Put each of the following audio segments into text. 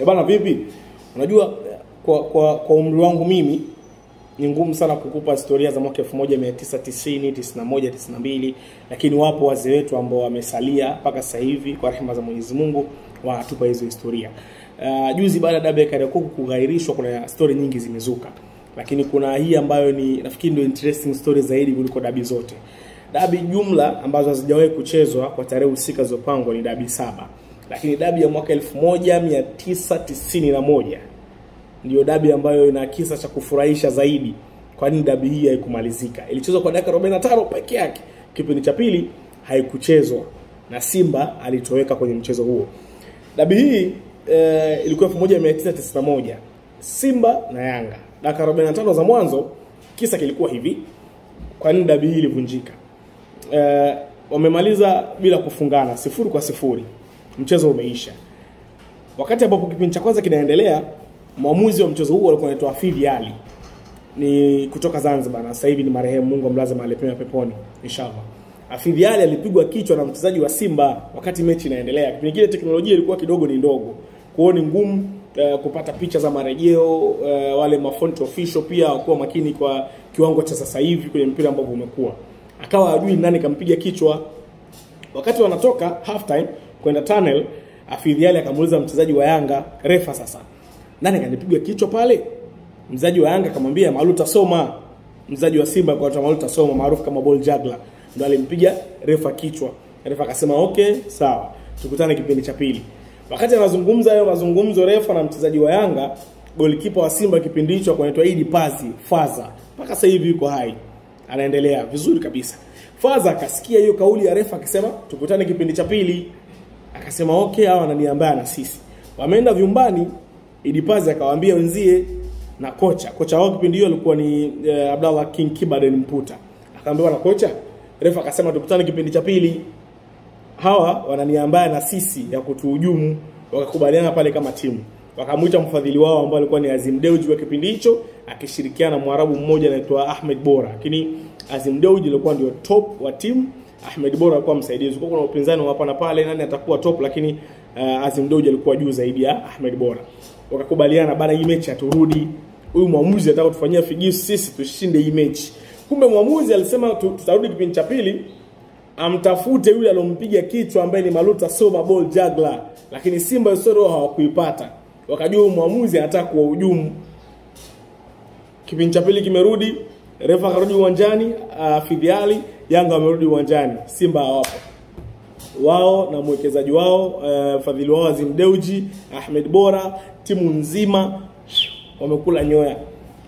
Bana vipi? Unajua kwa umri wangu mimi ni ngumu sana kukupa historia za mwaka 1990, 91, 92, lakini wapo wazee wetu ambao wamesalia mpaka sasa hivi kwa rehema za Mwenyezi Mungu wanatupa hizo historia. Juzi baada ya dabi ya Kariakoo kughairishwa kuna story nyingi zimezuka. Lakini kuna hii ambayo ni nafikiri ndio interesting story zaidi kuliko dabi zote. Dabi jumla ambazo hazijawahi kuchezwa kwa tarehe husika zilizopangwa ni dabi 7. Lakini dabi ya mwaka 1991 ndio dabi ambayo ina kisa cha kufurahisha zaidi. Kwa nini dabi hii haikumalizika? Ilichezwa kwa dakika 45 peke yake. Kipindi cha pili haikuchezwa na Simba alitoweka kwenye mchezo huo. Dabi hii ilikuwa 1991. Simba na Yanga. Dakika 45 za mwanzo kisa kilikuwa hivi. Kwa nini dabi hii ilivunjika? Wamemaliza bila kufungana 0-0. Mchezo umeisha. Wakati ambapo kipindi cha kwanza kinaendelea, mwamuzi wa mchezo huo alikuwa anaitwa Hafidh Ali. Ni kutoka Zanzibar na sasa hivi ni marehemu, Mungu amlaze mahali pema peponi inshallah. Hafidh Ali alipigwa kichwa na mchezaji wa Simba wakati mechi inaendelea. Kipindi kile teknolojia ilikuwa kidogo ni ndogo. Kwa hiyo ni ngumu kupata picha za marejeo, wale mafont official pia wakuwa makini kwa kiwango cha sasa hivi kwenye mpira ambao umekuwa. Akawa hajui nani kampiga kichwa. Wakati wanatoka half time kwenda tunnel, Hafidh Ali akamuuliza mchezaji wa Yanga, refa sasa, nani kanipiga kichwa pale? Mchezaji wa Yanga akamwambia Maluta Soma. Mchezaji wa Simba kwa Maluta Soma maarufu kama ball juggler ndio alimpiga refa kichwa. Refa akasema okay, sawa. Tukutane kipindi cha pili. Wakati anazungumza hayo mazungumzo refa na mchezaji wa Yanga, goalkeeper wa Simba kipindi hicho anaitwa Idi Pazi, Faza. Mpaka sasa hivi yuko hai. Anaendelea vizuri kabisa. Faza akasikia hiyo kauli ya refa akisema tukutane kipindi cha pili. Akasema okay, hawa wananiambia na sisi. Wameenda vyumbani, Idi Pazi akawaambia wenzie na kocha wao kipindi hiyo alikuwa ni Abdallah King Kibaden Mputa. Akaambiwa na kocha, refa akasema tukutane kipindi cha pili. Hawa wananiambia na sisi ya kutuhujumu. Wakakubaliana pale kama timu. Wakamuita mfadhili wao ambao alikuwa ni Azim Dewji wa kipindi hicho akishirikiana na Mwarabu mmoja anaitwa Ahmed Bora. Lakini Azim Dewji alikuwa ndio top wa timu, Ahmed Bora alikuwa msaidizi. Kwa kuna upinzani hapa na pale nani atakuwa top, lakini Azim Dewji alikuwa juu zaidi ya Ahmed Bora. Wakakubaliana baada hii mechi aturudi. Huyu mwamuzi ataka kutufanyia figisu sisi tushinde hii mechi. Kumbe mwamuzi alisema tutarudi kipindi cha pili, amtafute yule alompiga kichwa ambaye ni Maluta Soma ball juggler. Lakini Simba Soro hawakuipata. Wakajua mwamuzi anataka kuwahujumu. Kipindi cha pili kimerudi, refa akarudi uwanjani, Hafidh Ali, Yanga wamerudi uwanjani, Simba hawapo. Wao na mwekezaji wao, mfadhili wao Azim Dewji, Ahmed Bora, timu nzima wamekula nyoya.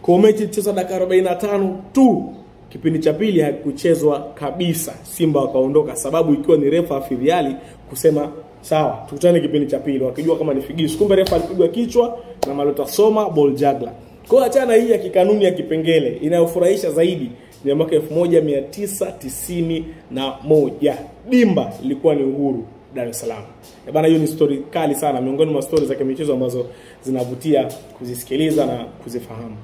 Kwa mechi ilichezwa dakika 45 tu. Kipindi cha pili hakuchezwa kabisa. Simba wakaondoka, sababu ikiwa ni refa Hafidh Ali kusema sawa, tukutane kipindi cha pili, wakijua kama ni figisu. Kumbe refa alipigwa kichwa na Maluta Soma ball juggler. Kwa achana hii ya kikanuni ya kipengele, inayofurahisha zaidi ni mwaka 1991. Dimba ilikuwa ni Uhuru, Dar es Salaam. Bana, hiyo ni story kali sana, miongoni mwa stories za kimichezo ambazo zinavutia kuzisikiliza na kuzifahamu.